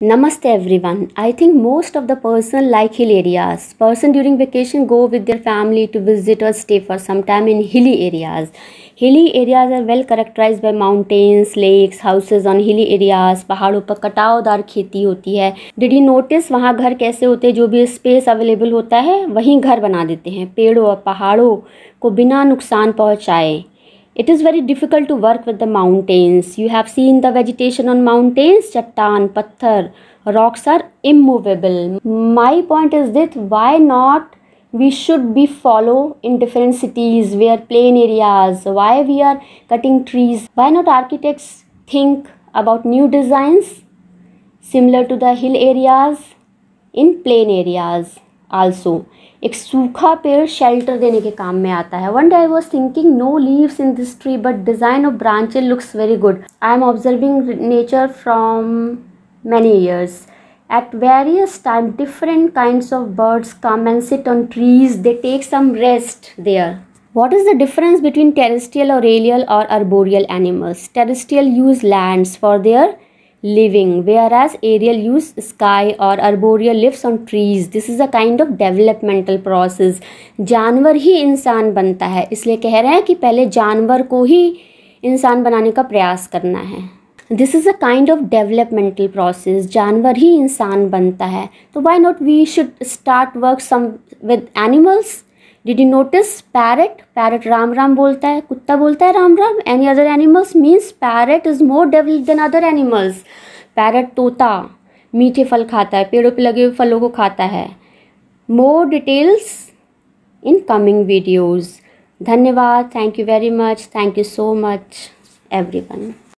Namaste everyone. I think most of the person like hill areas. Person during vacation go with their family to visit or stay for some time in hilly areas. Hilly areas are well characterized by mountains, lakes, houses on hilly areas. पहाड़ों पर कटावदार खेती होती है. Did you notice वहाँ घर कैसे होते हैं? जो भी स्पेस अवेलेबल होता है वहीं घर बना देते हैं पेड़ों और पहाड़ों को बिना नुकसान पहुँचाए. It is very difficult to work with the mountains. You have seen the vegetation on mountains, chattan, patthar, rocks are immovable. My point is that why not we should be follow in different cities where plain areas, why we are cutting trees, why not architects think about new designs similar to the hill areas in plain areas also. एक सूखा पेड़ shelter देने के काम में आता है. One day I was thinking no leaves in this tree but design of branches looks very good. I am observing nature from many years. At various times, different kinds of birds come and sit on trees. They take some rest there. What is the difference between terrestrial, aerial or arboreal animals? Terrestrial use lands for their living, whereas aerial use sky or arboreal lives on trees. This is a kind of developmental process. जानवर ही इंसान बनता है, इसलिए कह रहे हैं कि पहले जानवर को ही इंसान बनाने का प्रयास करना है. This is a kind of developmental process. जानवर ही इंसान बनता है, तो why not we should start work some with animals? Did you notice parrot? Parrot Ram Ram बोलता है, कुत्ता बोलता है Ram Ram. Any other animals means parrot is more developed than other animals. Parrot तोता मीठे फल खाता है, पेड़ों पे लगे हुए फलों को खाता है. More details in coming videos. धन्यवाद. Thank you very much. Thank you so much everyone.